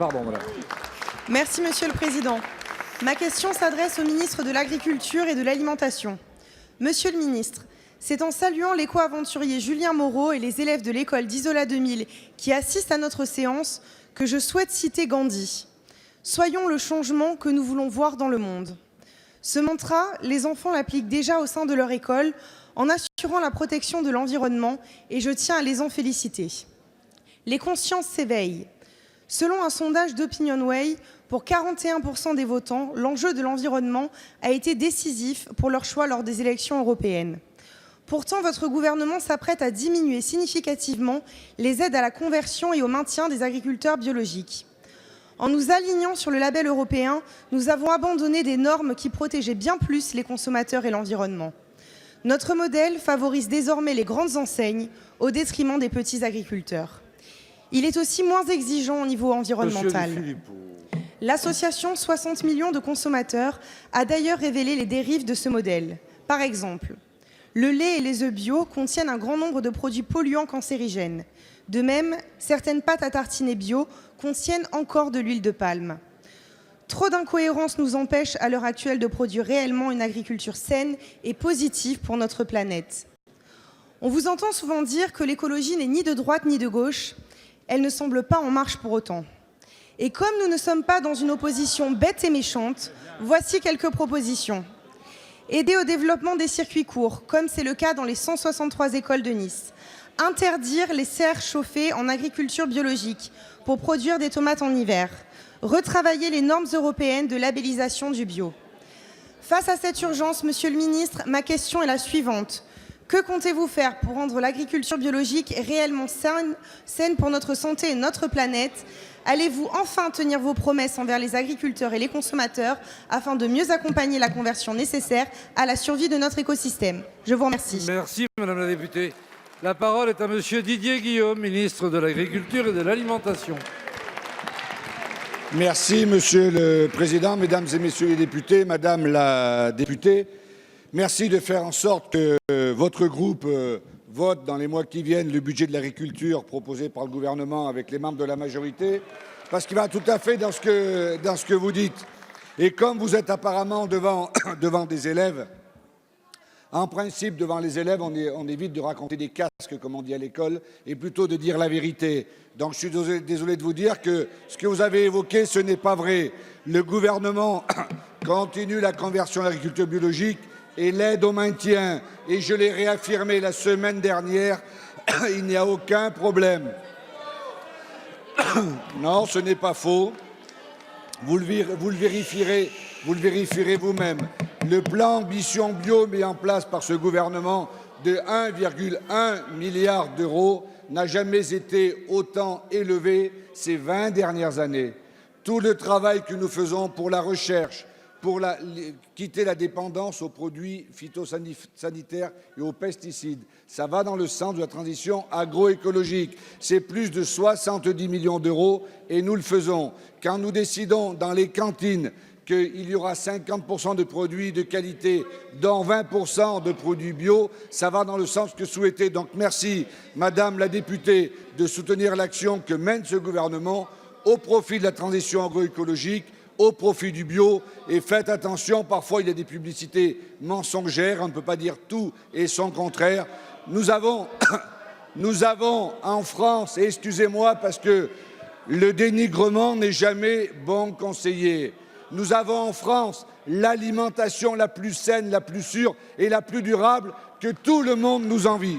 Pardon, madame. Merci, Monsieur le Président. Ma question s'adresse au ministre de l'Agriculture et de l'Alimentation. Monsieur le ministre, c'est en saluant l'éco-aventurier Julien Moreau et les élèves de l'école d'Isola 2000 qui assistent à notre séance que je souhaite citer Gandhi. Soyons le changement que nous voulons voir dans le monde. Ce mantra, les enfants l'appliquent déjà au sein de leur école en assurant la protection de l'environnement et je tiens à les en féliciter. Les consciences s'éveillent. Selon un sondage d'OpinionWay, pour 41% des votants, l'enjeu de l'environnement a été décisif pour leur choix lors des élections européennes. Pourtant, votre gouvernement s'apprête à diminuer significativement les aides à la conversion et au maintien des agriculteurs biologiques. En nous alignant sur le label européen, nous avons abandonné des normes qui protégeaient bien plus les consommateurs et l'environnement. Notre modèle favorise désormais les grandes enseignes au détriment des petits agriculteurs. Il est aussi moins exigeant au niveau environnemental. L'association 60 millions de consommateurs a d'ailleurs révélé les dérives de ce modèle. Par exemple, le lait et les œufs bio contiennent un grand nombre de produits polluants cancérigènes. De même, certaines pâtes à tartiner bio contiennent encore de l'huile de palme. Trop d'incohérences nous empêchent à l'heure actuelle de produire réellement une agriculture saine et positive pour notre planète. On vous entend souvent dire que l'écologie n'est ni de droite ni de gauche. Elle ne semble pas en marche pour autant. Et comme nous ne sommes pas dans une opposition bête et méchante, voici quelques propositions. Aider au développement des circuits courts, comme c'est le cas dans les 163 écoles de Nice. Interdire les serres chauffées en agriculture biologique pour produire des tomates en hiver. Retravailler les normes européennes de labellisation du bio. Face à cette urgence, Monsieur le ministre, ma question est la suivante. Que comptez-vous faire pour rendre l'agriculture biologique réellement saine pour notre santé et notre planète? Allez-vous enfin tenir vos promesses envers les agriculteurs et les consommateurs afin de mieux accompagner la conversion nécessaire à la survie de notre écosystème? Je vous remercie. Merci, madame la députée. La parole est à monsieur Didier Guillaume, ministre de l'Agriculture et de l'Alimentation. Merci, Monsieur le Président, Mesdames et Messieurs les députés, Madame la députée. Merci de faire en sorte que votre groupe vote dans les mois qui viennent le budget de l'agriculture proposé par le gouvernement avec les membres de la majorité, parce qu'il va tout à fait dans ce que vous dites. Et comme vous êtes apparemment devant des élèves, en principe, devant les élèves, on évite de raconter des casques, comme on dit à l'école, et plutôt de dire la vérité. Donc je suis désolé de vous dire que ce que vous avez évoqué, ce n'est pas vrai. Le gouvernement continue la conversion à l'agriculture biologique et l'aide au maintien. Et je l'ai réaffirmé la semaine dernière, il n'y a aucun problème. Non, ce n'est pas faux. Vous le vérifierez vous-même. Le plan Ambition Bio mis en place par ce gouvernement de 1,1 milliard d'euros n'a jamais été autant élevé ces 20 dernières années. Tout le travail que nous faisons pour la recherche, pour quitter la dépendance aux produits phytosanitaires et aux pesticides, ça va dans le sens de la transition agroécologique. C'est plus de 70 millions d'euros et nous le faisons. Quand nous décidons dans les cantines qu'il y aura 50% de produits de qualité, dont 20% de produits bio, ça va dans le sens que souhaitez. Donc merci, Madame la députée, de soutenir l'action que mène ce gouvernement au profit de la transition agroécologique, au profit du bio. Et faites attention, parfois il y a des publicités mensongères, on ne peut pas dire tout et son contraire. Nous avons en France, et excusez-moi parce que le dénigrement n'est jamais bon conseiller, nous avons en France l'alimentation la plus saine, la plus sûre et la plus durable que tout le monde nous envie.